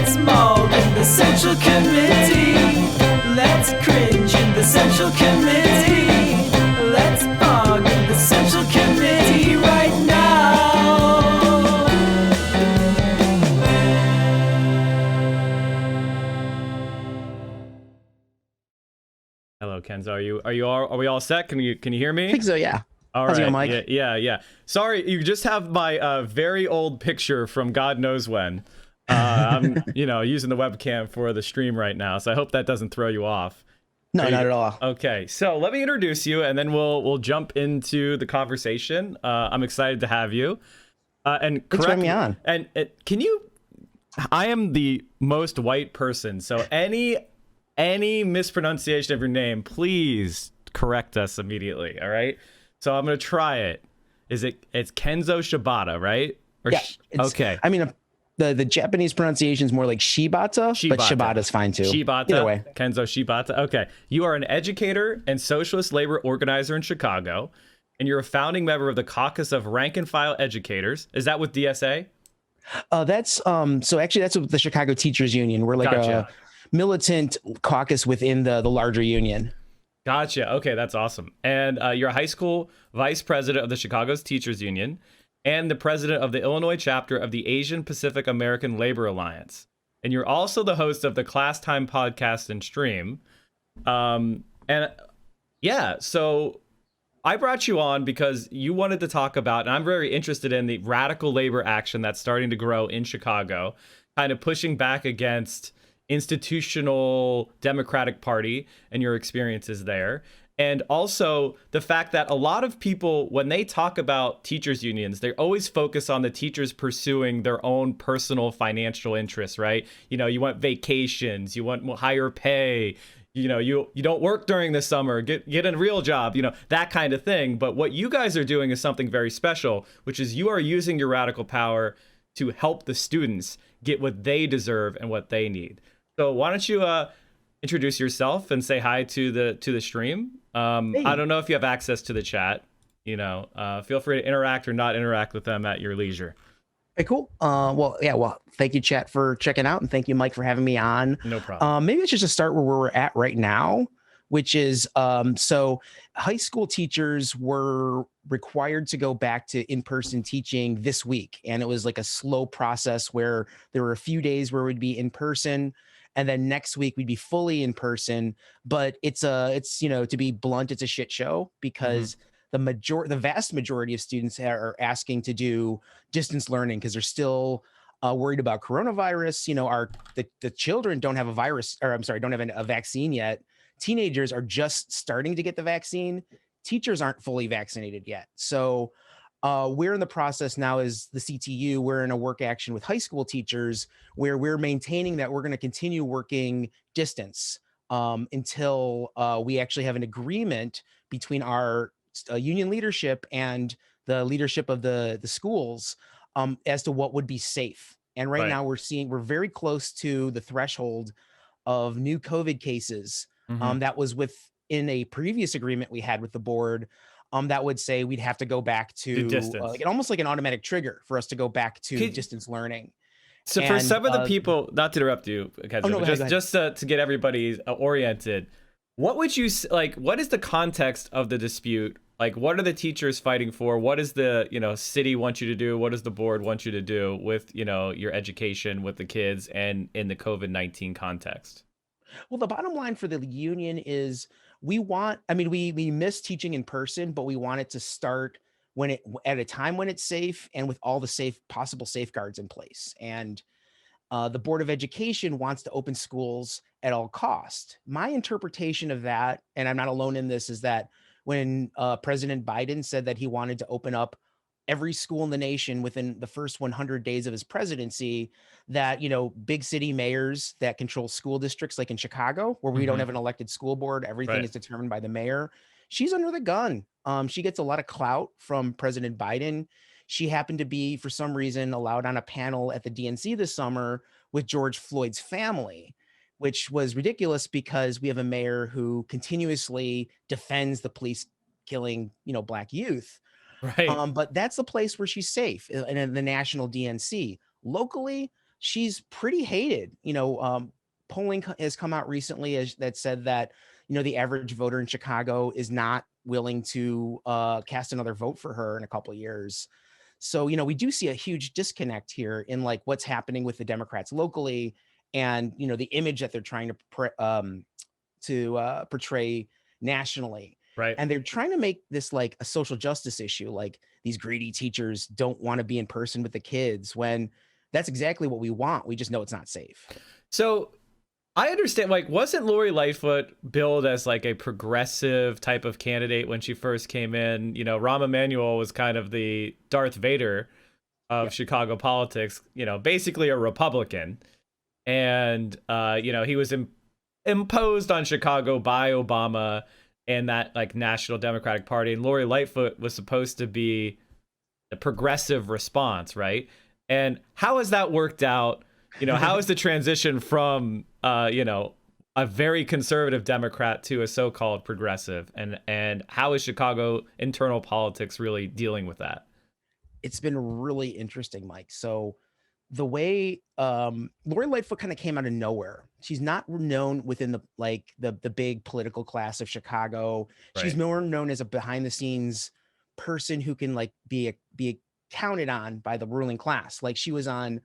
Let's maul in the Central Committee. Let's cringe in the Central Committee. Let's bog in the Central Committee right now. Hello, Kenzo. Are we all set? Can you hear me? I think so, yeah. All How's it right. going, Mike? Yeah. Sorry, you just have my very old picture from God knows when. I'm using the webcam for the stream right now, so I hope that doesn't throw you off. No, not at all. Okay, so let me introduce you, and then we'll jump into the conversation. I'm excited to have you. And Thanks for having me on. And can you? I am the most white person, so any mispronunciation of your name, please correct us immediately. All right. So I'm gonna try it. It's Kenzo Shibata, right? Yeah. Okay. I mean, the Japanese pronunciation is more like Shibata, but Shibata's fine too. Shibata. Either way. Kenzo Shibata. Okay. You are an educator and socialist labor organizer in Chicago, and you're a founding member of the Caucus of Rank and File Educators. Is that with DSA? That's so actually that's with the Chicago Teachers Union. We're like Gotcha. a militant caucus within the larger union. Gotcha. Okay, that's awesome. And you're a high school vice president of the Chicago's Teachers Union and the president of the Illinois chapter of the Asian Pacific American Labor Alliance. And you're also the host of the Class Time podcast and stream. So I brought you on because you wanted to talk about, and I'm very interested in the radical labor action that's starting to grow in Chicago, kind of pushing back against institutional Democratic Party and your experiences there. And also the fact that a lot of people, when they talk about teachers unions, they always focus on the teachers pursuing their own personal financial interests, right? You want vacations, you want higher pay, you don't work during the summer, get a real job, that kind of thing. But what you guys are doing is something very special, which is you are using your radical power to help the students get what they deserve and what they need. So why don't you introduce yourself and say hi to the stream? Hey. I don't know if you have access to the chat. Feel free to interact or not interact with them at your leisure. Hey, cool. Well, thank you, chat, for checking out, and thank you, Mike, for having me on. No problem. Maybe it's just to start where we're at right now, which is so high school teachers were required to go back to in-person teaching this week, and it was like a slow process where there were a few days where we'd be in person, and then next week we'd be fully in person. But it's to be blunt, it's a shit show because the vast majority of students are asking to do distance learning because they're still worried about coronavirus. The children don't have don't have a vaccine yet. Teenagers are just starting to get the vaccine. Teachers aren't fully vaccinated yet. So we're in the process now as the CTU. We're in a work action with high school teachers where we're maintaining that we're going to continue working distance until we actually have an agreement between our union leadership and the leadership of the schools as to what would be safe. And right now we're very close to the threshold of new COVID cases. That was within a previous agreement we had with the board that would say we'd have to go back to almost like an automatic trigger for us to go back to distance learning. So for some of the people, not to interrupt you, Kenzo, just to get everybody oriented, what would you like? What is the context of the dispute? Like, what are the teachers fighting for? What does the city want you to do? What does the board want you to do with your education with the kids and in the COVID-19 context? Well, the bottom line for the union is we miss teaching in person, but we want it to start at a time when it's safe and with all the possible safeguards in place. And the Board of Education wants to open schools at all cost. My interpretation of that, and I'm not alone in this, is that when President Biden said that he wanted to open up every school in the nation within the first 100 days of his presidency, that, big city mayors that control school districts, like in Chicago, where we don't have an elected school board, everything is determined by the mayor. She's under the gun. She gets a lot of clout from President Biden. She happened to be, for some reason, allowed on a panel at the DNC this summer with George Floyd's family, which was ridiculous because we have a mayor who continuously defends the police killing, Black youth. Right. But that's the place where she's safe in the national DNC. Locally, she's pretty hated. Polling has come out recently that said that the average voter in Chicago is not willing to cast another vote for her in a couple of years. So we do see a huge disconnect here in like what's happening with the Democrats locally, and the image that they're trying to portray nationally. Right. And they're trying to make this like a social justice issue, like these greedy teachers don't want to be in person with the kids, when that's exactly what we want. We just know it's not safe. So I understand, like, wasn't Lori Lightfoot billed as like a progressive type of candidate when she first came in? Rahm Emanuel was kind of the Darth Vader of Chicago politics, basically a Republican. And, he was imposed on Chicago by Obama and that like National Democratic Party. And Lori Lightfoot was supposed to be the progressive response, right? And how has that worked out? How is the transition from, a very conservative Democrat to a so-called progressive? And how is Chicago internal politics really dealing with that? It's been really interesting, Mike. So the way Lori Lightfoot kind of came out of nowhere. She's not known within the big political class of Chicago. Right. She's more known as a behind the scenes person who can like be counted on by the ruling class. Like she was on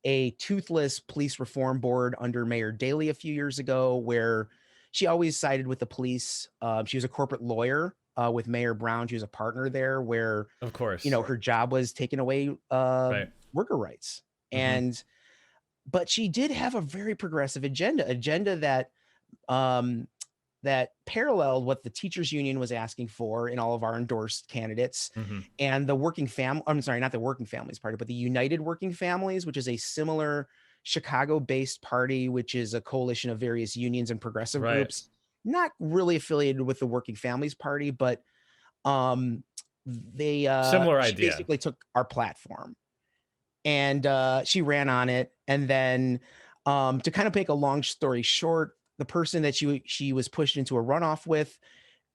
a toothless police reform board under Mayor Daley a few years ago, where she always sided with the police. She was a corporate lawyer with Mayor Brown. She was a partner there, where, of course, her job was taking away worker rights. And but she did have a very progressive agenda that that paralleled what the teachers union was asking for in all of our endorsed candidates. And the working family, I'm sorry, not the Working Families Party, but the United Working Families, which is a similar Chicago-based party, which is a coalition of various unions and progressive groups, not really affiliated with the Working Families Party, but they similar idea. Basically took our platform. And she ran on it. And then to kind of make a long story short, the person that she was pushed into a runoff with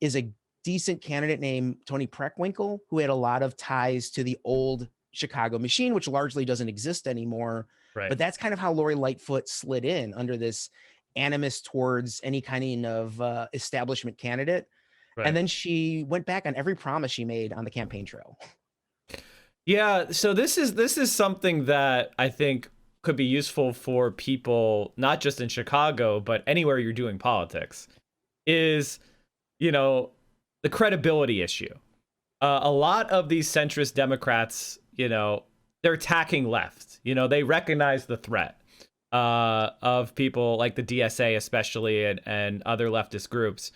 is a decent candidate named Tony Preckwinkle, who had a lot of ties to the old Chicago machine, which largely doesn't exist anymore. Right. But that's kind of how Lori Lightfoot slid in, under this animus towards any kind of establishment candidate. Right. And then she went back on every promise she made on the campaign trail. Yeah, so this is something that I think could be useful for people, not just in Chicago, but anywhere you're doing politics, is, the credibility issue. A lot of these centrist Democrats, they're attacking left. They recognize the threat of people like the DSA especially, and other leftist groups.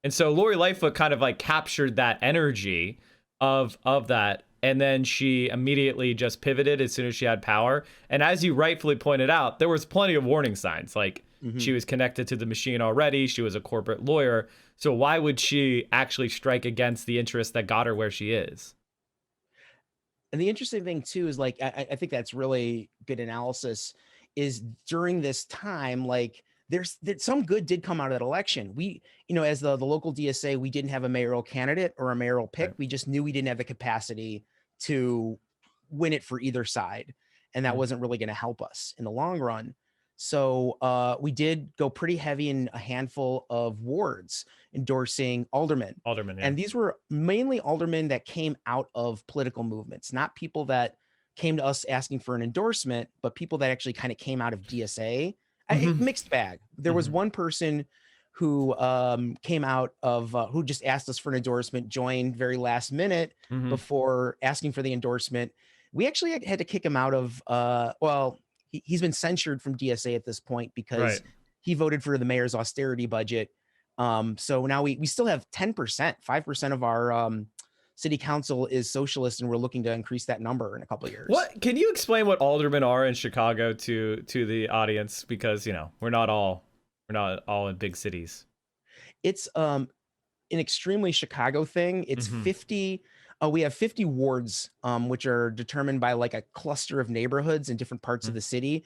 And so Lori Lightfoot kind of like captured that energy of that. And then she immediately just pivoted as soon as she had power. And as you rightfully pointed out, there was plenty of warning signs. Like she was connected to the machine already. She was a corporate lawyer. So why would she actually strike against the interests that got her where she is? And the interesting thing too is like, I think that's really good analysis, is during this time, like there's some good did come out of that election. We, as the local DSA, we didn't have a mayoral candidate or a mayoral pick. Right. We just knew we didn't have the capacity to win it for either side. And that wasn't really going to help us in the long run. So we did go pretty heavy in a handful of wards endorsing aldermen. Yeah. And these were mainly aldermen that came out of political movements, not people that came to us asking for an endorsement, but people that actually kind of came out of DSA. Mixed bag. There was one person who came out of who just asked us for an endorsement, joined very last minute before asking for the endorsement. We actually had to kick him out of he's been censured from DSA at this point because he voted for the mayor's austerity budget. So now we still have 10%, 5% of our city council is socialist, and we're looking to increase that number in a couple of years. What can you explain what aldermen are in Chicago to the audience? Because we're not all in big cities. It's an extremely Chicago thing. It's 50. We have 50 wards, which are determined by like a cluster of neighborhoods in different parts of the city.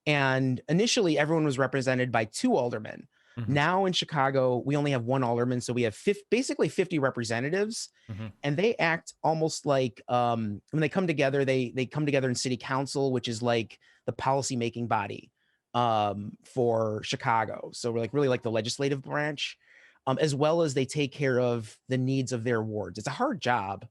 And initially, everyone was represented by 2 aldermen. Now in Chicago, we only have 1 alderman. So we have basically 50 representatives, and they act almost like when they come together, they come together in city council, which is like the policy making body for Chicago. So we're like really like the legislative branch, as well as they take care of the needs of their wards. It's a hard job.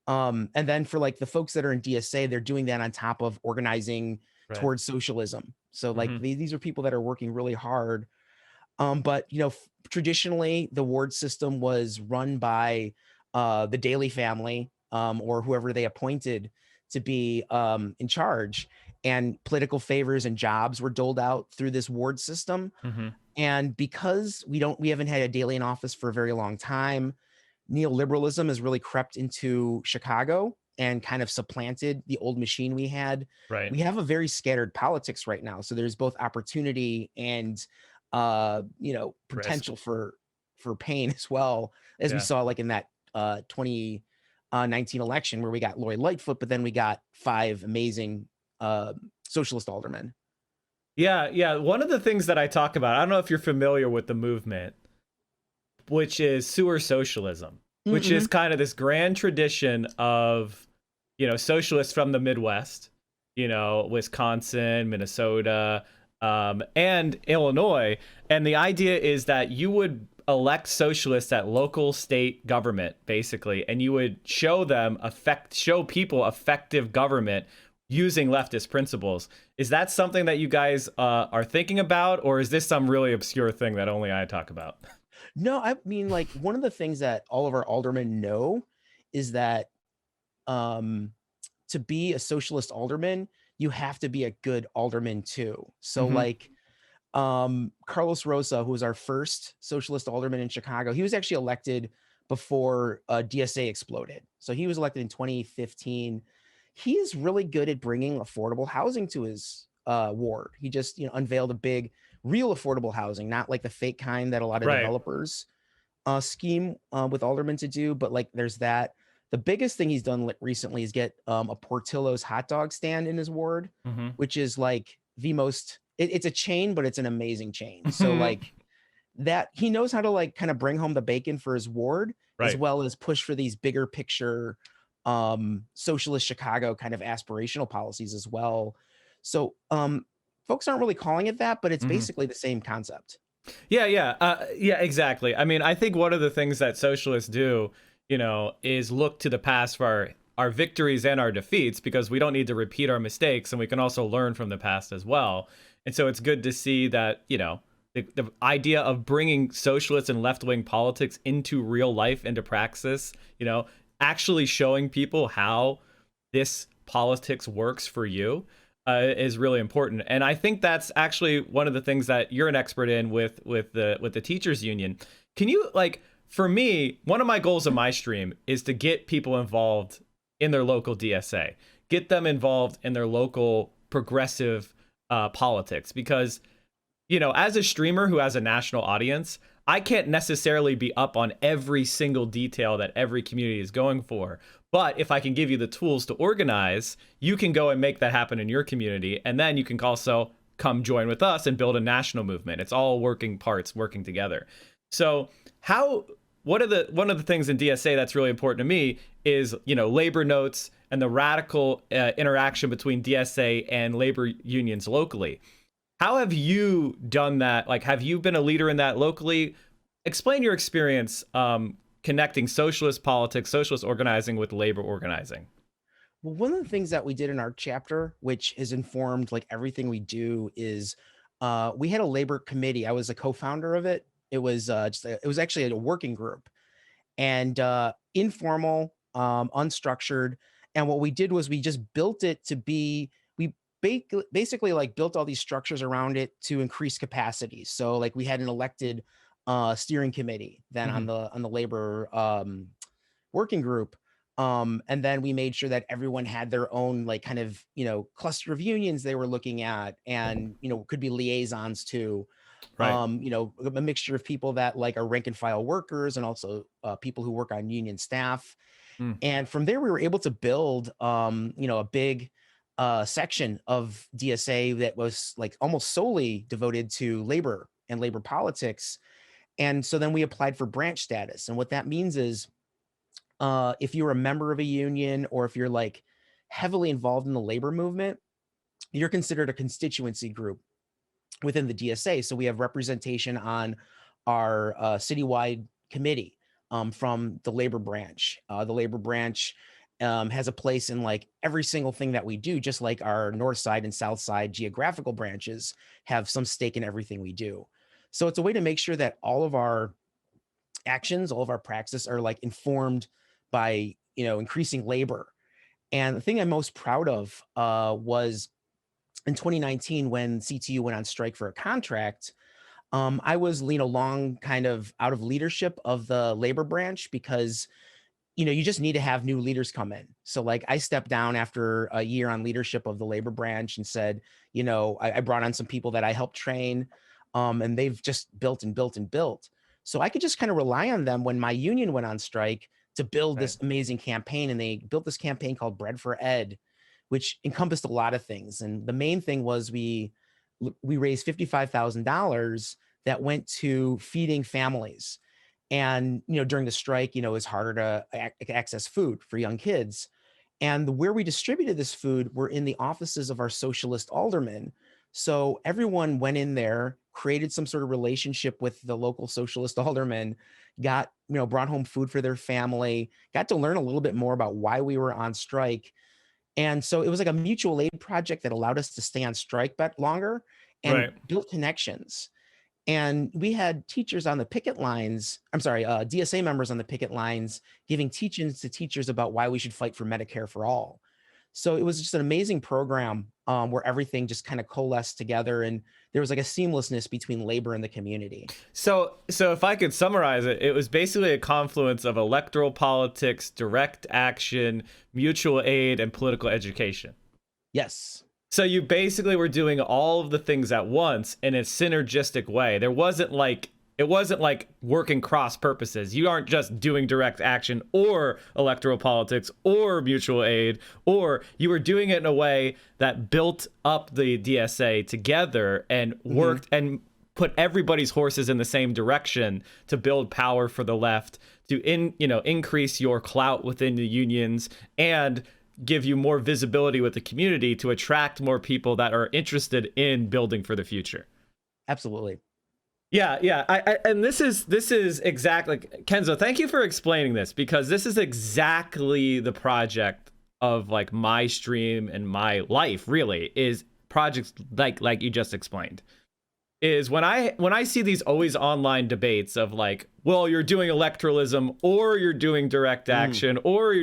And then for like the folks that are in DSA, they're doing that on top of organizing Right. towards socialism. So like Hmm. these are people that are working really hard. But you know, traditionally the ward system was run by the Daly family or whoever they appointed to be in charge, and political favors and jobs were doled out through this ward system. Hmm. And because we haven't had a Daly in office for a very long time, neoliberalism has really crept into Chicago and kind of supplanted the old machine we had. Right. We have a very scattered politics right now. So there's both opportunity and you know, Risk. potential for pain as well, as we Yeah. saw like in that 2019 election where we got Lori Lightfoot, but then we got 5 amazing socialist aldermen. Yeah. Yeah. One of the things that I talk about, I don't know if you're familiar with the movement, which is sewer socialism, which is Mm-mm. kind of this grand tradition of, socialists from the Midwest, Wisconsin, Minnesota, and Illinois. And the idea is that you would elect socialists at local state government, basically, and you would show people effective government using leftist principles. Is that something that you guys are thinking about, or is this some really obscure thing that only I talk about? No, I mean, like one of the things that all of our aldermen know is that um, to be a socialist alderman, you have to be a good alderman too. So Hmm. like Carlos Rosa, who was our first socialist alderman in Chicago, he was actually elected before DSA exploded. So he was elected in 2015. He is really good at bringing affordable housing to his ward. He just unveiled a big, real affordable housing, not like the fake kind that a lot of Right. developers scheme with aldermen to do. But like, there's that. The biggest thing he's done recently is get a Portillo's hot dog stand in his ward, Hmm. which is like the most. It's a chain, but it's an amazing chain. So like that, he knows how to like kind of bring home the bacon for his ward, as Right. well as push for these bigger picture socialist Chicago kind of aspirational policies as well. So folks aren't really calling it that, but it's Hmm. basically the same concept. Yeah, yeah, yeah, exactly. I mean, I think one of the things that socialists do, is look to the past for our victories and our defeats, because we don't need to repeat our mistakes, and we can also learn from the past as well. And so it's good to see that, the idea of bringing socialist and left-wing politics into real life, into praxis, actually showing people how this politics works for you, is really important. And I think that's actually one of the things that you're an expert in with the teachers union. Can you, like, for me, one of my goals of my stream is to get people involved in their local DSA, get them involved in their local progressive politics, because as a streamer who has a national audience, I can't necessarily be up on every single detail that every community is going for. But if I can give you the tools to organize, you can go and make that happen in your community. And then you can also come join with us and build a national movement. It's all working parts working together. So one of the things in DSA that's really important to me is, labor notes and the radical interaction between DSA and labor unions locally. How have you done that? Like, have you been a leader in that locally? Explain your experience connecting socialist politics, socialist organizing with labor organizing. Well, one of the things that we did in our chapter, which has informed like everything we do, is we had a labor committee. I was a co-founder of it. It was it was actually a working group, and informal, unstructured. And what we did was we just built it to be, we basically like built all these structures around it to increase capacity. So like we had an elected steering committee then Hmm. on the labor working group. And then we made sure that everyone had their own like kind of, cluster of unions they were looking at, and, could be liaisons to, Right. a mixture of people that like are rank and file workers, and also people who work on union staff. Mm. And from there, we were able to build, a big section of DSA that was like almost solely devoted to labor and labor politics. And so then we applied for branch status. And what that means is if you're a member of a union, or if you're like heavily involved in the labor movement, you're considered a constituency group within the DSA. So we have representation on our citywide committee from the labor branch. The labor branch has a place in like every single thing that we do, just like our north side and south side geographical branches have some stake in everything we do. So it's a way to make sure that all of our actions, all of our practices are like informed by, increasing labor. And the thing I'm most proud of was in 2019 when CTU went on strike for a contract. I was, long kind of out of leadership of the labor branch because, you just need to have new leaders come in. So like I stepped down after a year on leadership of the labor branch and said, I brought on some people that I helped train, and they've just built and built and built. So I could just kind of rely on them when my union went on strike to build Right. this amazing campaign. And they built this campaign called Bread for Ed, which encompassed a lot of things. And the main thing was we raised $55,000 that went to feeding families. And during the strike, it's harder to access food for young kids. And where we distributed this food were in the offices of our socialist aldermen. So everyone went in there, created some sort of relationship with the local socialist aldermen, got, brought home food for their family, got to learn a little bit more about why we were on strike. And so it was like a mutual aid project that allowed us to stay on strike longer and Right. build connections. And we had teachers on the picket lines, DSA members on the picket lines giving teachings to teachers about why we should fight for Medicare for all. So it was just an amazing program where everything just kind of coalesced together and there was like a seamlessness between labor and the community. So if I could summarize it, it was basically a confluence of electoral politics, direct action, mutual aid, and political education. Yes. So you basically were doing all of the things at once in a synergistic way. It wasn't like working cross purposes. You aren't just doing direct action or electoral politics or mutual aid, or you were doing it in a way that built up the DSA together and worked and put everybody's horses in the same direction to build power for the left, to increase your clout within the unions and give you more visibility with the community to attract more people that are interested in building for the future. Absolutely. Yeah. And this is exactly, Kenzo, thank you for explaining this, because this is exactly the project of like my stream and my life, really, is projects like you just explained. Is when I see these always online debates of like, well, you're doing electoralism or you're doing direct action or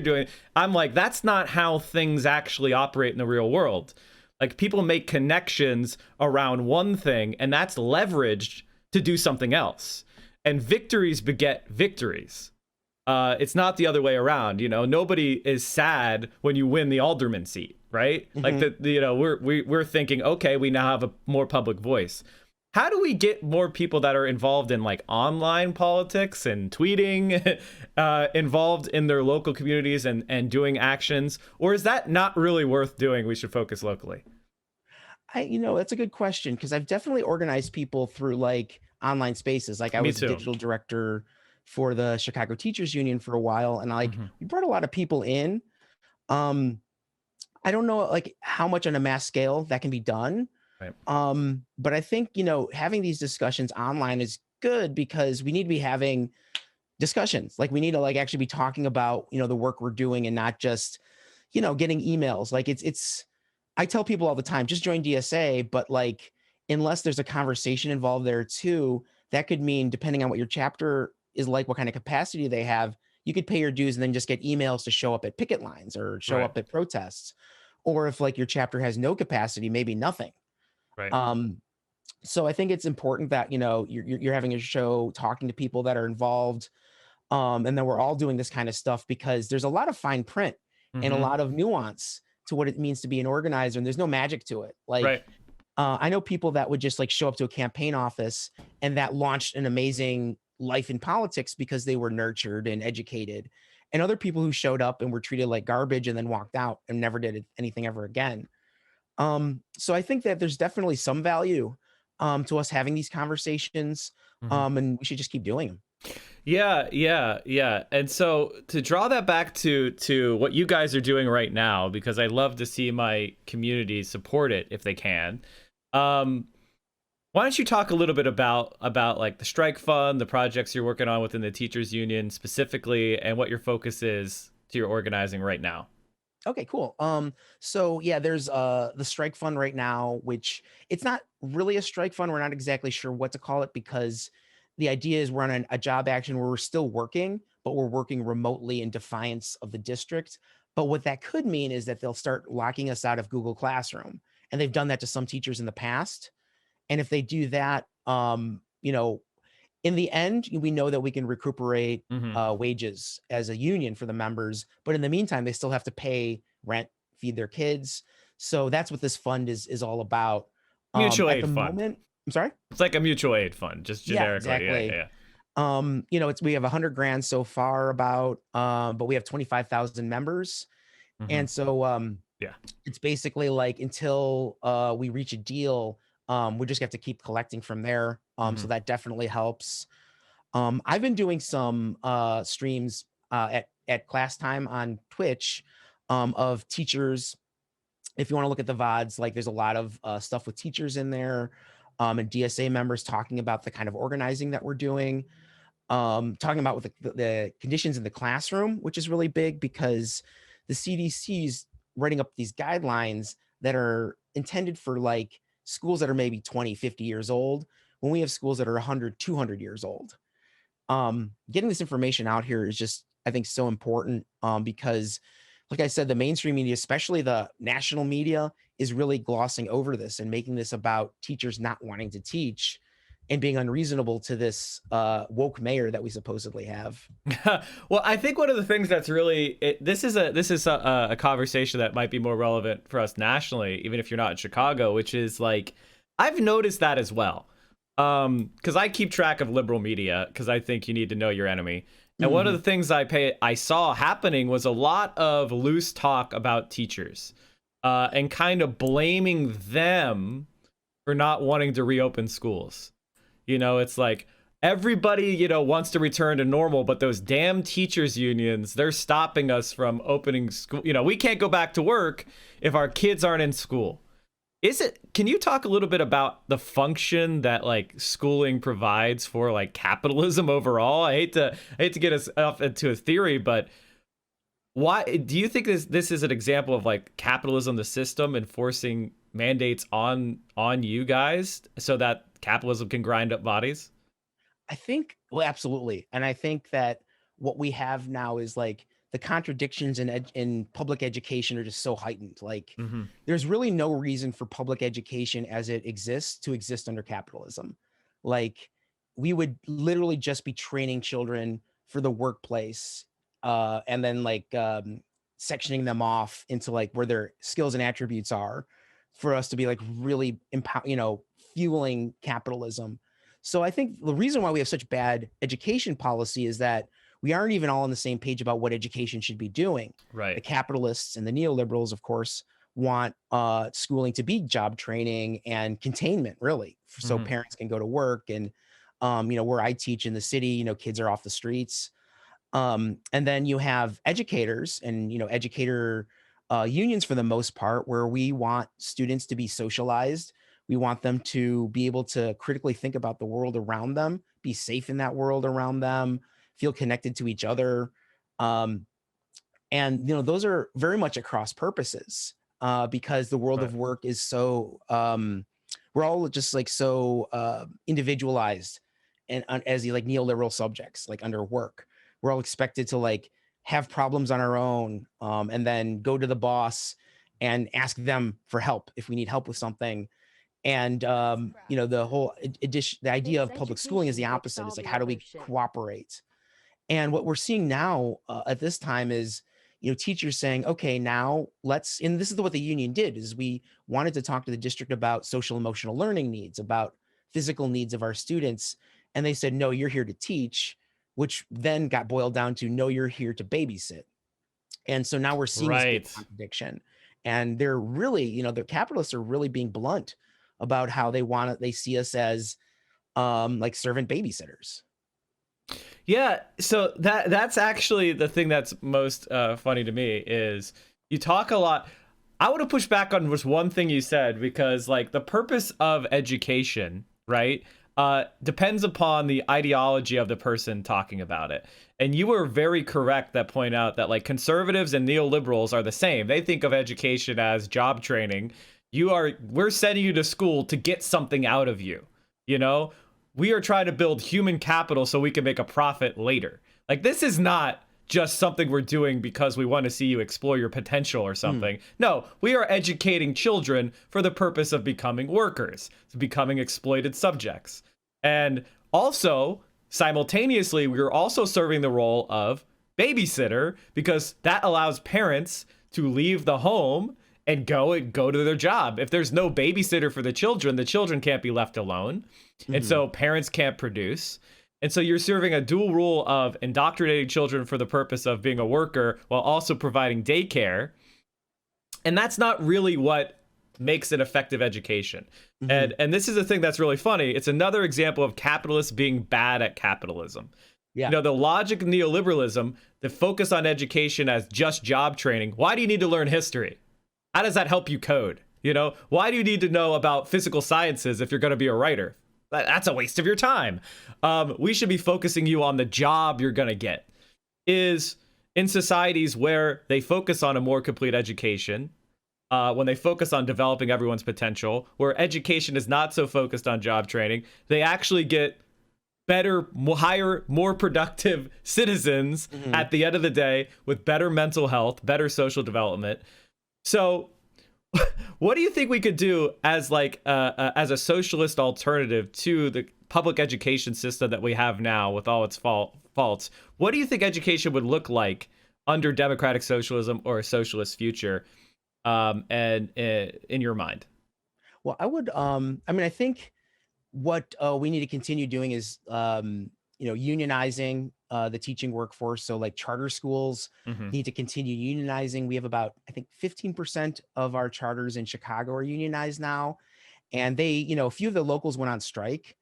I'm like, that's not how things actually operate in the real world. Like, people make connections around one thing and that's leveraged to do something else, and victories beget victories. It's not the other way around. Nobody is sad when you win the alderman seat, right? Like we're thinking, okay, we now have a more public voice. How do we get more people that are involved in like online politics and tweeting, involved in their local communities and doing actions? Or is that not really worth doing? We should focus locally. That's a good question, because I've definitely organized people through like online spaces. Like I Me was too. a digital director for the Chicago Teachers Union for a while, and we brought a lot of people in. I don't know like how much on a mass scale that can be done. Right. But I think, having these discussions online is good because we need to be having discussions. Like we need to like actually be talking about, the work we're doing and not just, getting emails. Like I tell people all the time, just join DSA, but like, unless there's a conversation involved there too, that could mean, depending on what your chapter is like, what kind of capacity they have, you could pay your dues and then just get emails to show up at picket lines or show up at protests. Or if like your chapter has no capacity, maybe nothing. Right. So I think it's important that, you're having a show talking to people that are involved. And then we're all doing this kind of stuff because there's a lot of fine print and a lot of nuance to what it means to be an organizer. And there's no magic to it. Like, Right. I know people that would just like show up to a campaign office and that launched an amazing life in politics because they were nurtured and educated, and other people who showed up and were treated like garbage and then walked out and never did anything ever again. So I think that there's definitely some value to us having these conversations, and we should just keep doing them. Yeah. And so to draw that back to what you guys are doing right now, because I love to see my community support it if they can. Um, why don't you talk a little bit about like the strike fund, the projects you're working on within the teachers union specifically, and what your focus is to your organizing right now? Okay, cool. So yeah, there's the strike fund right now, which it's not really a strike fund. We're not exactly sure what to call it because the idea is we're on a job action where we're still working, but we're working remotely in defiance of the district. But what that could mean is that they'll start locking us out of Google Classroom. And they've done that to some teachers in the past. And if they do that, in the end, we know that we can recuperate Hmm. wages as a union for the members, but in the meantime, they still have to pay rent, feed their kids. So that's what this fund is all about. Mutual At the aid fund. moment, I'm sorry. It's like a mutual aid fund, just Yeah, generically. Yeah, exactly. yeah. It's we have 100 grand so far about, but we have 25,000 members, Hmm. and so Yeah. it's basically like until we reach a deal, we just have to keep collecting from there. Hmm. So that definitely helps. I've been doing some streams at class time on Twitch of teachers. If you want to look at the VODs, like there's a lot of stuff with teachers in there and DSA members talking about the kind of organizing that we're doing, talking about with the conditions in the classroom, which is really big because the CDC's writing up these guidelines that are intended for like schools that are maybe 20, 50 years old when we have schools that are 100, 200 years old. Getting this information out here is just, I think, so important because, like I said, the mainstream media, especially the national media, is really glossing over this and making this about teachers not wanting to teach and being unreasonable to this woke mayor that we supposedly have. Well, I think one of the things that's really this is a conversation that might be more relevant for us nationally, even if you're not in Chicago, which is like I've noticed that as well. Because I keep track of liberal media because I think you need to know your enemy. And one of Hmm. the things I saw happening was a lot of loose talk about teachers, and kind of blaming them for not wanting to reopen schools. It's like everybody, wants to return to normal, but those damn teachers unions, they're stopping us from opening school. We can't go back to work if our kids aren't in school. Can you talk a little bit about the function that like schooling provides for like capitalism overall? I hate to get us off into a theory, but why do you think this is an example of like capitalism, the system enforcing mandates on you guys so that capitalism can grind up bodies? I think, well, absolutely. And I think that what we have now is like the contradictions in public education are just so heightened. Like, Hmm. there's really no reason for public education as it exists to exist under capitalism. Like, we would literally just be training children for the workplace, and then like sectioning them off into like where their skills and attributes are for us to be like really fueling capitalism. So I think the reason why we have such bad education policy is that we aren't even all on the same page about what education should be doing. The Right. capitalists and the neoliberals, of course, want schooling to be job training and containment, really, so Hmm. parents can go to work. And where I teach in the city, kids are off the streets. And then you have educators and educator unions for the most part, where we want students to be socialized. We want them to be able to critically think about the world around them, be safe in that world around them, feel connected to each other. Um, and those are very much at cross purposes because the world Right. of work is so we're all just like so individualized and as the like neoliberal subjects, like under work we're all expected to like have problems on our own, and then go to the boss and ask them for help if we need help with something. And the whole addition, the idea It's of public schooling is the education fix opposite. all It's like, the how do other we shit. cooperate? And what we're seeing now at this time is, teachers saying, okay, now let's, and this is what the union did, is we wanted to talk to the district about social emotional learning needs, about physical needs of our students. And they said, no, you're here to teach, which then got boiled down to, no, you're here to babysit. And so now we're seeing this big Right. contradiction. And they're really, the capitalists are really being blunt about how they see us as like servant babysitters. Yeah, so that's actually the thing that's most funny to me is you talk a lot. I want to push back on just one thing you said because like the purpose of education, right, depends upon the ideology of the person talking about it. And you were very correct that point out that like conservatives and neoliberals are the same. They think of education as job training. We're sending you to school to get something out of you, you know? We are trying to build human capital so we can make a profit later. Like this is not just something we're doing because we want to see you explore your potential or something. No, we are educating children for the purpose of becoming workers, to becoming exploited subjects. And also, simultaneously, we're also serving the role of babysitter because that allows parents to leave the home and go to their job. If there's no babysitter for the children can't be left alone. And so parents can't produce. And so you're serving a dual role of indoctrinating children for the purpose of being a worker while also providing daycare. And that's not really what makes an effective education. And this is the thing that's really funny. It's another example of capitalists being bad at capitalism. Yeah. You know, the logic of neoliberalism, the focus on education as just job training. Why do you need to learn history? How does that help you code? You know, why do you need to know about physical sciences if you're going to be a writer? That's a waste of your time. We should be focusing you on the job you're going to get. Is in societies where they focus on a more complete education, when they focus on developing everyone's potential, where education is not so focused on job training, they actually get better, higher, more productive citizens at the end of the day with better mental health, better social development. So what do you think we could do as like as a socialist alternative to the public education system that we have now with all its faults? What do you think education would look like under democratic socialism or a socialist future, and in your mind? Well, I would, I think what we need to continue doing is, unionizing the teaching workforce. So like charter schools need to continue unionizing. We have about, I think 15% of our charters in Chicago are unionized now. And they, a few of the locals went on strike.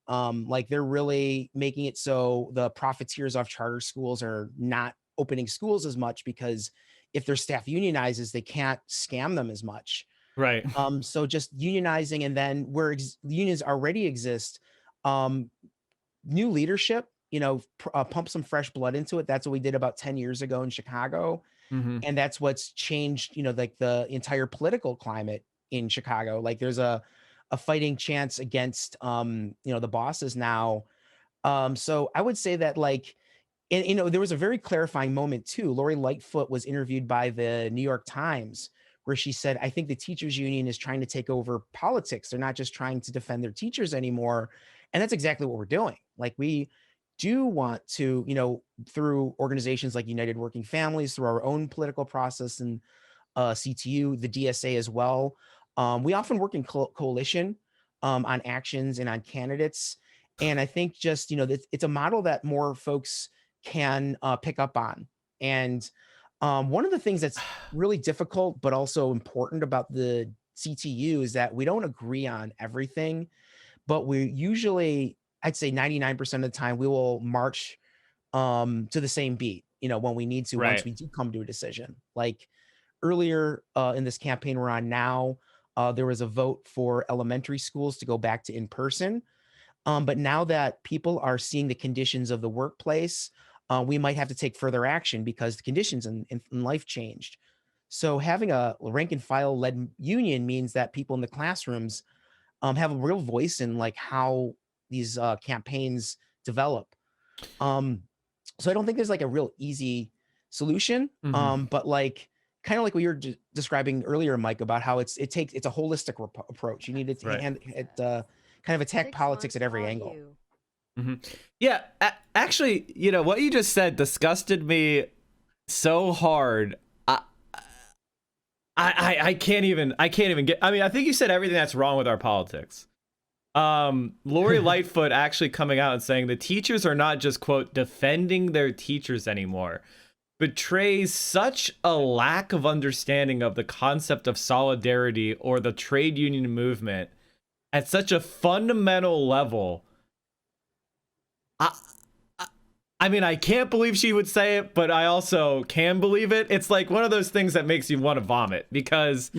Like they're really making it so the profiteers off charter schools are not opening schools as much because if their staff unionizes, they can't scam them as much. Right. So just unionizing, and then where unions already exist, new leadership, pump some fresh blood into it. That's what we did about 10 years ago in Chicago. And that's what's changed, like the entire political climate in Chicago. Like there's a fighting chance against, the bosses now. So I would say that like, and, there was a very clarifying moment too. Lori Lightfoot was interviewed by the New York Times where she said, I think the teachers union is trying to take over politics. They're not just trying to defend their teachers anymore. And that's exactly what we're doing. Like we do want to, through organizations like United Working Families, through our own political process and CTU, the DSA as well. We often work in coalition on actions and on candidates. And I think just, it's a model that more folks can pick up on. And one of the things that's really difficult, but also important about the CTU is that we don't agree on everything, but we usually, I'd say 99% of the time, we will march to the same beat, when we need to, once we do come to a decision. Like earlier in this campaign we're on now, there was a vote for elementary schools to go back to in person. But now that people are seeing the conditions of the workplace, we might have to take further action because the conditions in life changed. So having a rank and file led union means that people in the classrooms have a real voice in like how these campaigns develop. So I don't think there's like a real easy solution, but like kind of like what you were describing earlier, Mike, about how it's a holistic approach. You need to kind of attack politics at every angle. Yeah, actually, what you just said disgusted me so hard. I can't even get. I mean, I think you said everything that's wrong with our politics. Lori Lightfoot actually coming out and saying the teachers are not just quote defending their teachers anymore betrays such a lack of understanding of the concept of solidarity or the trade union movement at such a fundamental level. I mean, I can't believe she would say it, but I also can believe it. It's like one of those things that makes you want to vomit because,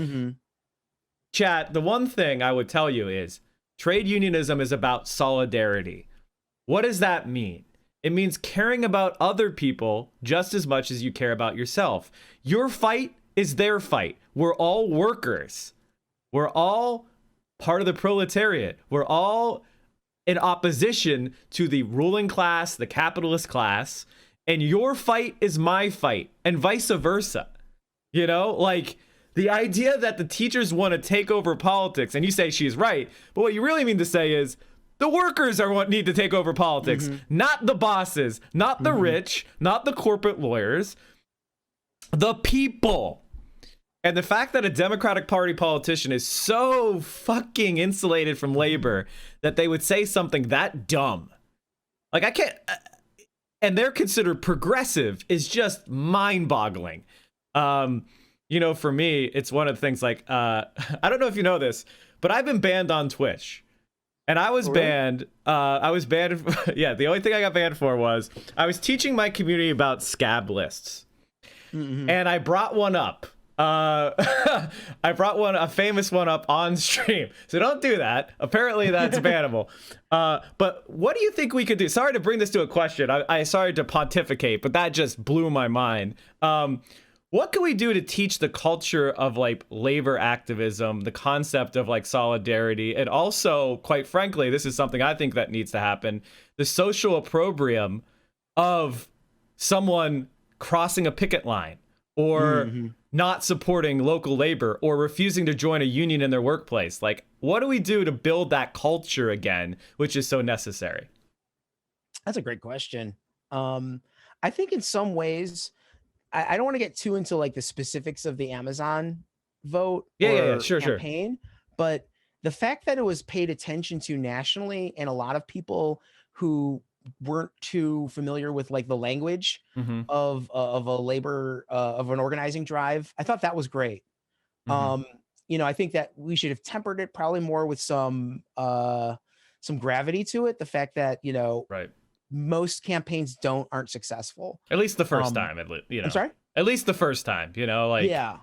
chat, the one thing I would tell you is trade unionism is about solidarity. What does that mean? It means caring about other people just as much as you care about yourself. Your fight is their fight. We're all workers. We're all part of the proletariat. We're all in opposition to the ruling class, the capitalist class, and your fight is my fight, and vice versa. You know, like the idea that the teachers want to take over politics, and you say she's right, but what you really mean to say is the workers are what need to take over politics, not the bosses, not the rich, not the corporate lawyers, the people. And the fact that a Democratic Party politician is so fucking insulated from labor that they would say something that dumb. Like, I can't, and they're considered progressive is just mind-boggling. You know, for me, it's one of the things like, I don't know if you know this, but I've been banned on Twitch. And I was banned, yeah, the only thing I got banned for was I was teaching my community about scab lists. And I brought one up. I brought a famous one up on stream. So don't do that. Apparently that's bannable. But what do you think we could do? Sorry to bring this to a question. I sorry to pontificate, but that just blew my mind. What can we do to teach the culture of like labor activism, the concept of like solidarity, and also, quite frankly, this is something I think that needs to happen, the social opprobrium of someone crossing a picket line or not supporting local labor or refusing to join a union in their workplace. Like, what do we do to build that culture again, which is so necessary? That's a great question. I think in some ways, I don't want to get too into like the specifics of the Amazon vote Sure. campaign, but the fact that it was paid attention to nationally and a lot of people who weren't too familiar with like the language of a labor of an organizing drive, I thought that was great. You know, I think that we should have tempered it probably more with some gravity to it. The fact that, you know, most campaigns aren't successful. At least the first time, you know. I'm sorry? At least the first time, you know, like. Yeah.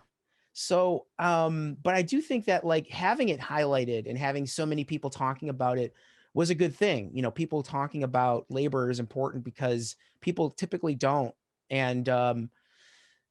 So, but I do think that like having it highlighted and having so many people talking about it was a good thing. You know, people talking about labor is important because people typically don't. And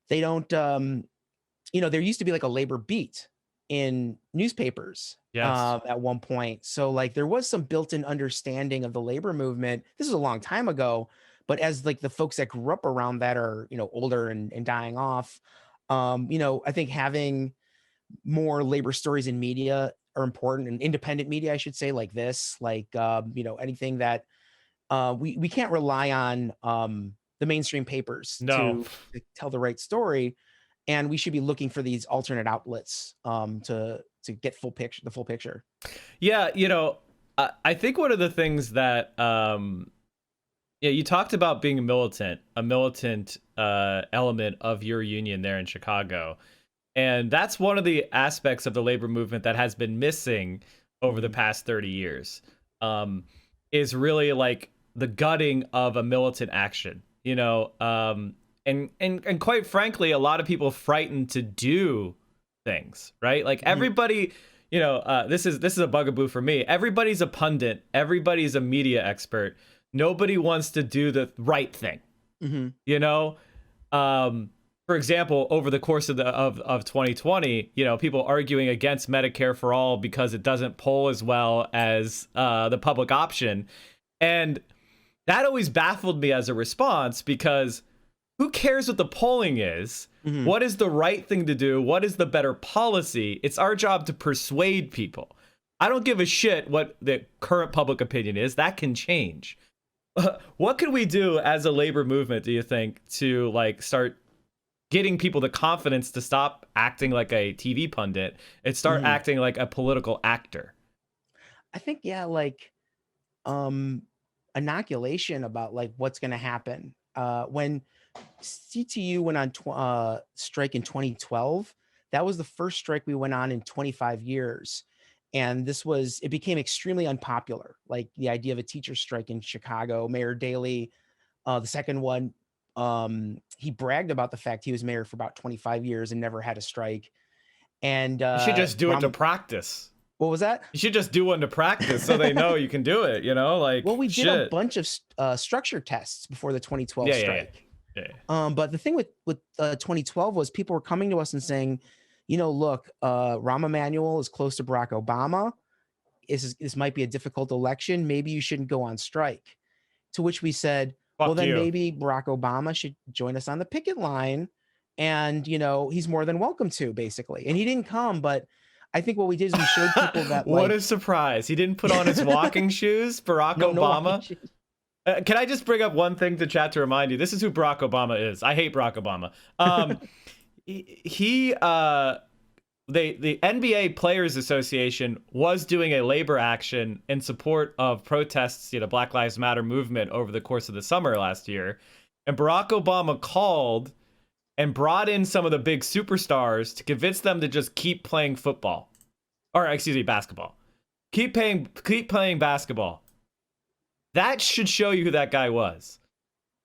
they don't, you know, there used to be like a labor beat in newspapers at one point. So like there was some built-in understanding of the labor movement. This is a long time ago, but as like the folks that grew up around that are, you know, older and dying off, you know, I think having more labor stories in media are important, and independent media, I should say, like this, like, you know, anything that we can't rely on the mainstream papers to tell the right story. And we should be looking for these alternate outlets to get the full picture. Yeah, you know, I think one of the things that yeah, you talked about being a militant element of your union there in Chicago. And that's one of the aspects of the labor movement that has been missing over the past 30 years, is really like the gutting of a militant action, you know, and quite frankly, a lot of people frightened to do things, right? Like everybody, you know, this is a bugaboo for me. Everybody's a pundit. Everybody's a media expert. Nobody wants to do the right thing, you know? For example, over the course of 2020, you know, people arguing against Medicare for all because it doesn't poll as well as the public option. And that always baffled me as a response, because who cares what the polling is? What is the right thing to do? What is the better policy? It's our job to persuade people. I don't give a shit what the current public opinion is. That can change. What can we do as a labor movement, do you think, to like start getting people the confidence to stop acting like a TV pundit and start acting like a political actor? I think, yeah, like inoculation about like what's going to happen. When CTU went on strike in 2012, that was the first strike we went on in 25 years. And it became extremely unpopular. Like the idea of a teacher strike in Chicago, Mayor Daley The second one, he bragged about the fact he was mayor for about 25 years and never had a strike. And You should just do it to practice. what was that? You should just do one to practice so they know you can do it, like, Well, we did a shit. bunch of structure tests before the 2012 strike. Yeah. But the thing with 2012 was people were coming to us and saying, look, Rahm Emanuel is close to Barack Obama. This might be a difficult election. Maybe you shouldn't go on strike. To which we said, well, then maybe Barack Obama should join us on the picket line. And, he's more than welcome to, basically. And he didn't come, but I think what we did is we showed people that what a surprise. He didn't put on his walking shoes, Barack Obama. No can I just bring up one thing to chat to remind you? This is who Barack Obama is. I hate Barack Obama. The NBA Players Association was doing a labor action in support of protests, Black Lives Matter movement over the course of the summer last year. And Barack Obama called and brought in some of the big superstars to convince them to just keep playing football. Or, basketball. Keep playing basketball. That should show you who that guy was.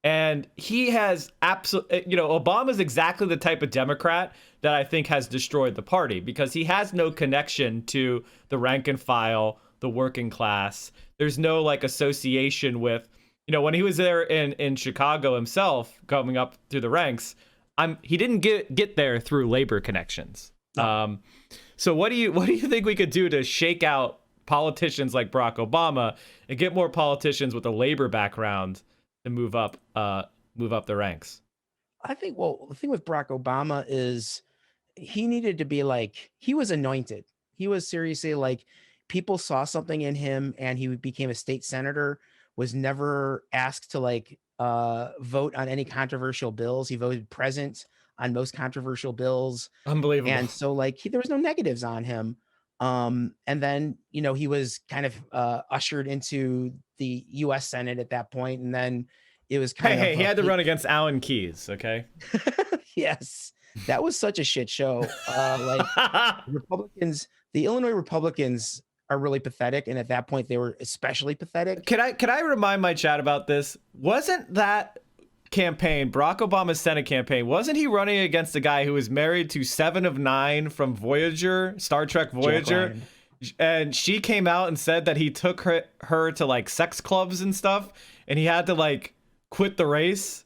And he has Obama's exactly the type of Democrat that I think has destroyed the party, because he has no connection to the rank and file, the working class. There's no association with, when he was there in Chicago himself, coming up through the ranks, he didn't get there through labor connections. No. So what do you think we could do to shake out politicians like Barack Obama and get more politicians with a labor background to move up the ranks? I think, the thing with Barack Obama is he needed to be he was anointed. He was seriously people saw something in him, and he became a state senator, was never asked to vote on any controversial bills. He voted present on most controversial bills. Unbelievable. And so there was no negatives on him. And then, he was kind of ushered into the U.S. Senate at that point. And then it was kind of... he had to run against Alan Keyes, okay? Yes. That was such a shit show. Republicans, the Illinois Republicans are really pathetic. And at that point, they were especially pathetic. Can I remind my chat about this? Wasn't that campaign, Barack Obama's Senate campaign, wasn't he running against a guy who was married to Seven of Nine from Voyager, Star Trek Voyager? And she came out and said that he took her to sex clubs and stuff, and he had to quit the race.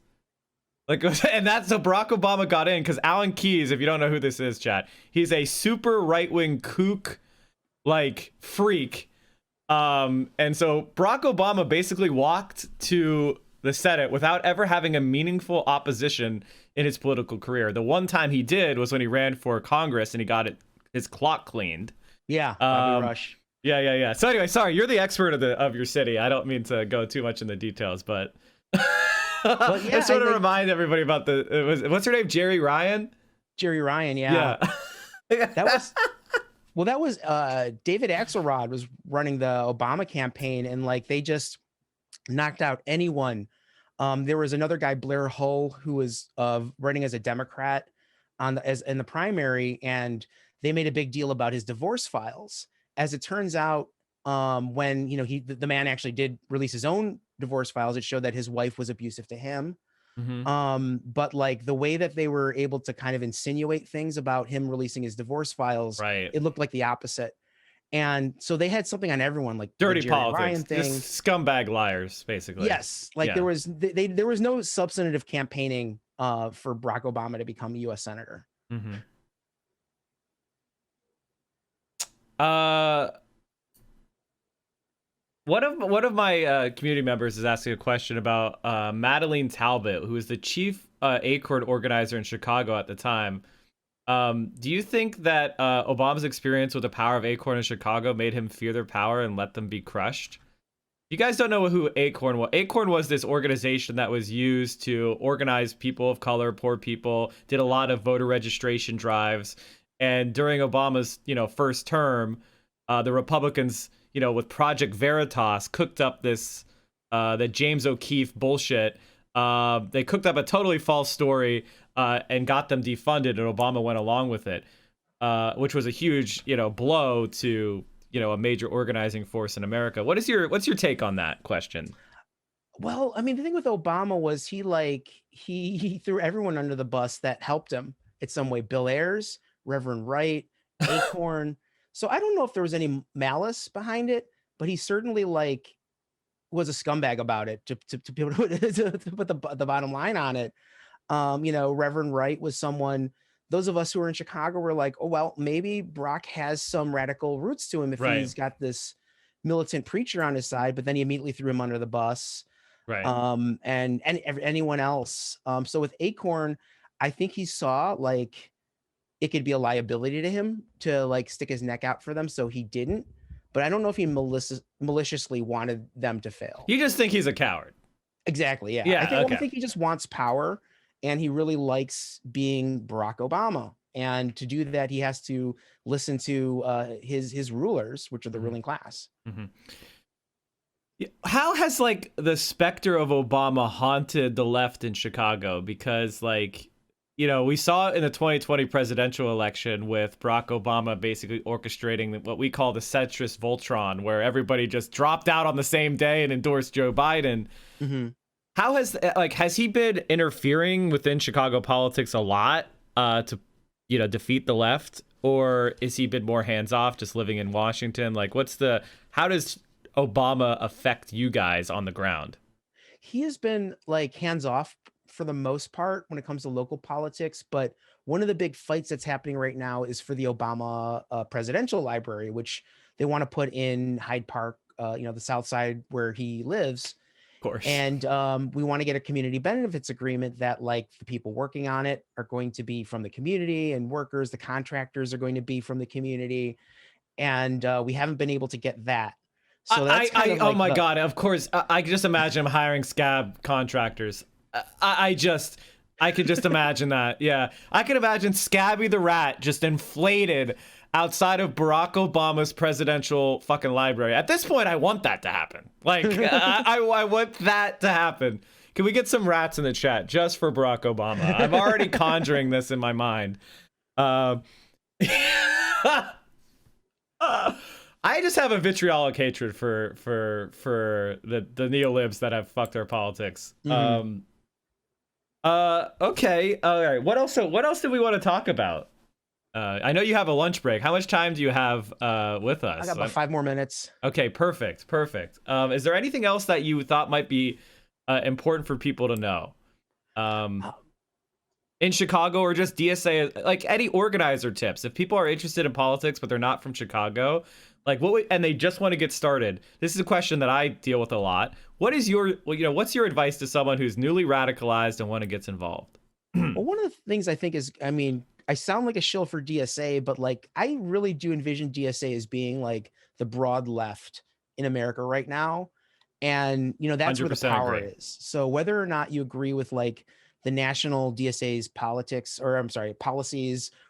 And that's so Barack Obama got in because Alan Keyes, if you don't know who this is, chat, he's a super right-wing kook freak. And so Barack Obama basically walked to the Senate without ever having a meaningful opposition in his political career. The one time he did was when he ran for Congress and he got his clock cleaned. Yeah, Bobby Rush. Yeah. So anyway, sorry, you're the expert of your city. I don't mean to go too much in the details, but I just want to remind everybody about what's her name? Jerry Ryan? Jerry Ryan, yeah. That was David Axelrod was running the Obama campaign, and they just knocked out anyone. There was another guy, Blair Hull, who was running as a Democrat in the primary, and they made a big deal about his divorce files. As it turns out, when the man actually did release his own divorce files, it showed that his wife was abusive to him. Mm-hmm. But the way that they were able to kind of insinuate things about him releasing his divorce files, right, it looked like the opposite. And so they had something on everyone, dirty politics, just scumbag liars, basically. Yes, there was no substantive campaigning for Barack Obama to become a U.S. senator. Mm-hmm. One of my community members is asking a question about Madeleine Talbot, who was the chief Acorn organizer in Chicago at the time. Do you think that Obama's experience with the power of Acorn in Chicago made him fear their power and let them be crushed? You guys don't know who Acorn was. Acorn was this organization that was used to organize people of color, poor people, did a lot of voter registration drives. And during Obama's, first term, the Republicans, with Project Veritas, cooked up this the James O'Keefe bullshit. They cooked up a totally false story and got them defunded, and Obama went along with it, which was a huge, blow to, a major organizing force in America. What's your take on that question? Well, I mean, the thing with Obama was he threw everyone under the bus that helped him in some way. Bill Ayers, Reverend Wright, Acorn. So I don't know if there was any malice behind it, but he certainly was a scumbag about it to be able to put the bottom line on it. Reverend Wright was someone, those of us who are in Chicago were like, oh, well, maybe Brock has some radical roots to him if Right. he's got this militant preacher on his side, but then he immediately threw him under the bus. Right. And anyone else. So with Acorn, I think he saw it could be a liability to him to stick his neck out for them. So he didn't, but I don't know if he maliciously wanted them to fail. You just think he's a coward. Exactly. Yeah. Yeah. I Okay. think he just wants power, and he really likes being Barack Obama. And to do that, he has to listen to his rulers, which are the ruling class. Mm-hmm. How has the specter of Obama haunted the left in Chicago? Because we saw in the 2020 presidential election with Barack Obama basically orchestrating what we call the centrist Voltron, where everybody just dropped out on the same day and endorsed Joe Biden. Mm-hmm. How has he been interfering within Chicago politics a lot to defeat the left, or is he been more hands off, just living in Washington? How does Obama affect you guys on the ground? He has been hands off for the most part when it comes to local politics, but one of the big fights that's happening right now is for the Obama presidential library, which they want to put in Hyde Park, the South Side where he lives. Of course. And we want to get a community benefits agreement that the people working on it are going to be from the community, and workers, the contractors are going to be from the community. And we haven't been able to get that. So that's oh my God, of course. I can just imagine him hiring scab contractors. I could just imagine that. Yeah. I can imagine Scabby the Rat just inflated outside of Barack Obama's presidential fucking library. At this point, I want that to happen. I want that to happen. Can we get some rats in the chat just for Barack Obama? I'm already conjuring this in my mind. I just have a vitriolic hatred for the neolibs that have fucked our politics. Mm-hmm. Okay. All right. What else do we want to talk about? I know you have a lunch break. How much time do you have with us? I got about 5 more minutes. Okay, perfect. Is there anything else that you thought might be important for people to know? In Chicago, or just DSA, any organizer tips. If people are interested in politics but they're not from Chicago, and they just want to get started. This is a question that I deal with a lot. What's your advice to someone who's newly radicalized and want to get involved? Well, one of the things I think is, I sound like a shill for DSA, but I really do envision DSA as being the broad left in America right now. And, that's where the power is. So whether or not you agree with the national DSA's policies,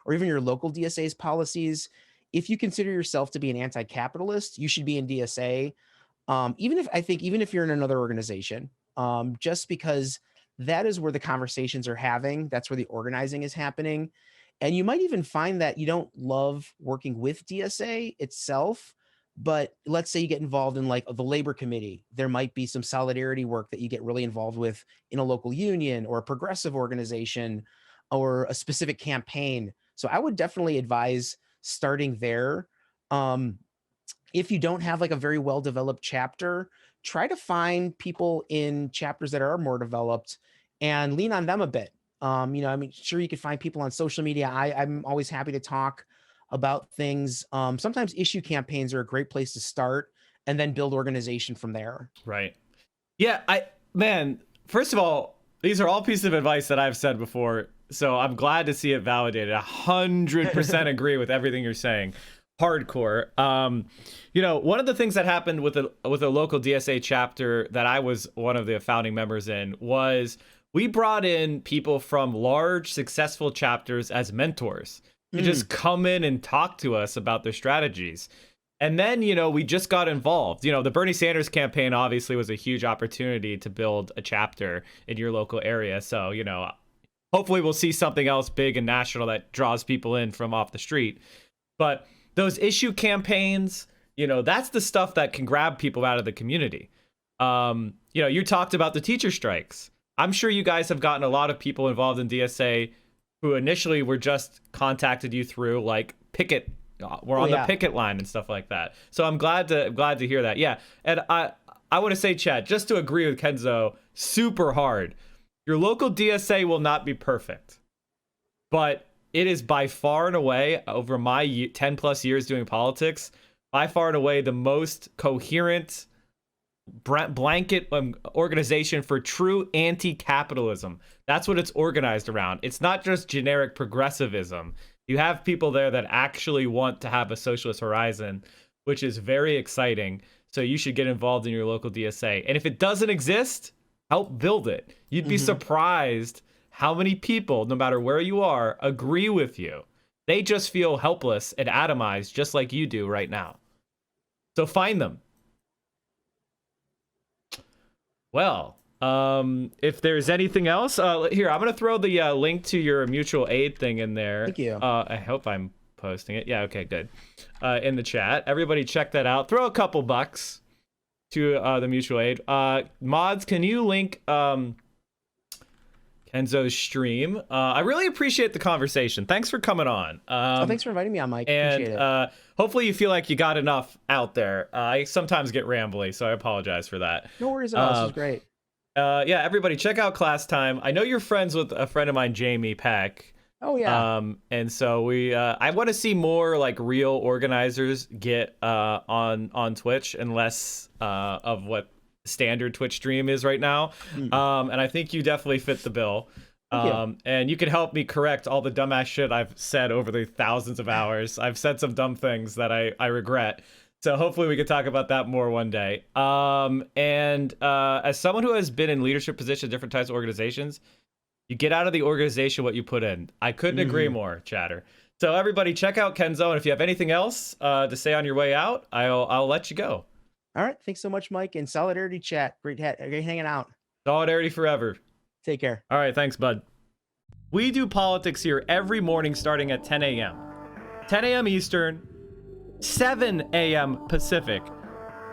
or even your local DSA's policies, if you consider yourself to be an anti-capitalist, you should be in DSA. Even if you're in another organization, just because that is where the conversations are having, that's where the organizing is happening. And you might even find that you don't love working with DSA itself, but let's say you get involved in the labor committee. There might be some solidarity work that you get really involved with in a local union or a progressive organization or a specific campaign. So I would definitely advise starting there. If you don't have a very well-developed chapter, try to find people in chapters that are more developed and lean on them a bit. Sure, you can find people on social media. I'm always happy to talk about things. Sometimes issue campaigns are a great place to start and then build organization from there. Right. Yeah. First of all, these are all pieces of advice that I've said before. So I'm glad to see it validated. 100% agree with everything you're saying. Hardcore. One of the things that happened with a local DSA chapter that I was one of the founding members in was we brought in people from large successful chapters as mentors to just come in and talk to us about their strategies. And then, we just got involved. The Bernie Sanders campaign obviously was a huge opportunity to build a chapter in your local area. So, hopefully we'll see something else big and national that draws people in from off the street. But those issue campaigns, that's the stuff that can grab people out of the community. You talked about the teacher strikes. I'm sure you guys have gotten a lot of people involved in DSA who initially were just contacted you through like picket. We're on the picket line and stuff like that. So I'm glad to hear that. Yeah, and I want to say, Chad, just to agree with Kenzo, super hard. Your local DSA will not be perfect, but it is by far and away, over my 10 plus years doing politics, by far and away the most coherent blanket organization for true anti-capitalism. That's what it's organized around. It's not just generic progressivism. You have people there that actually want to have a socialist horizon, which is very exciting. So you should get involved in your local DSA. And if it doesn't exist, help build it. You'd be surprised how many people, no matter where you are, agree with you. They just feel helpless and atomized just like you do right now. So find them. Well, if there's anything else, here, I'm going to throw the link to your mutual aid thing in there. Thank you. I hope I'm posting it. Yeah, okay, good. In the chat. Everybody check that out. Throw a couple bucks to the mutual aid. Mods, can you link Kenzo's stream? I really appreciate the conversation. Thanks for coming on. Thanks for inviting me on, Mike. And appreciate it. Hopefully you feel like you got enough out there. I sometimes get rambly, so I apologize for that. No worries at all. This is great. Yeah, everybody, check out Class Time. I know you're friends with a friend of mine, Jamie Peck. Oh yeah. And so I want to see more like real organizers get on Twitch and less of what standard Twitch stream is right now. And I think you definitely fit the bill. And you can help me correct all the dumbass shit I've said over the thousands of hours. I've said some dumb things that I regret. So hopefully we can talk about that more one day. And as someone who has been in leadership positions, different types of organizations, you get out of the organization what you put in. I couldn't agree more, chatter. So everybody check out Kenzo. And if you have anything else to say on your way out, I'll let you go. All right. Thanks so much, Mike. And solidarity chat. Great hanging out. Solidarity forever. Take care. All right. Thanks, bud. We do politics here every morning starting at 10 a.m. 10 a.m. Eastern, 7 a.m. Pacific.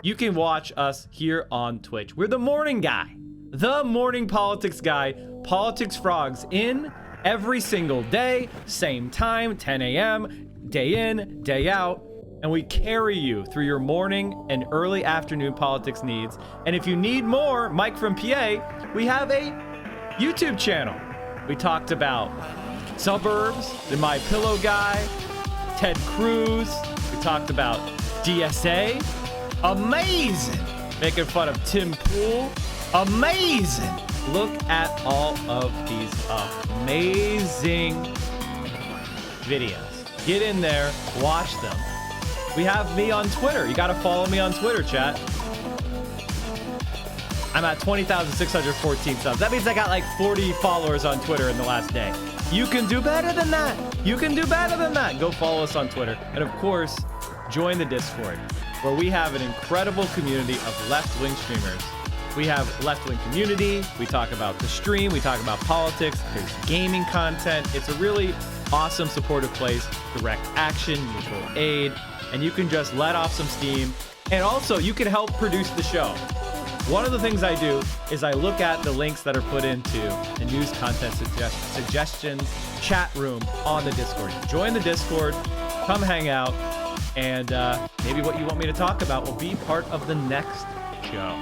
You can watch us here on Twitch. We're the morning guy, the morning politics guy, Politics Frogs, in every single day, same time, 10 a.m., day in, day out. And we carry you through your morning and early afternoon politics needs. And if you need more, Mike from PA, we have a YouTube channel. We talked about suburbs, the My Pillow guy, Ted Cruz. We talked about DSA. Amazing. Making fun of Tim Pool. Amazing. Look at all of these amazing videos. Get in there, watch them. We have me on Twitter. You got to follow me on Twitter, chat. I'm at 20,614 subs. That means I got like 40 followers on Twitter in the last day. You can do better than that. You can do better than that. Go follow us on Twitter. And of course, join the Discord, where we have an incredible community of left-wing streamers. We have left-wing community. We talk about the stream. We talk about politics. There's gaming content. It's a really awesome, supportive place. Direct action, mutual aid, and you can just let off some steam. And also, you can help produce the show. One of the things I do is I look at the links that are put into the news content suggestions chat room on the Discord. Join the Discord, come hang out, and maybe what you want me to talk about will be part of the next show.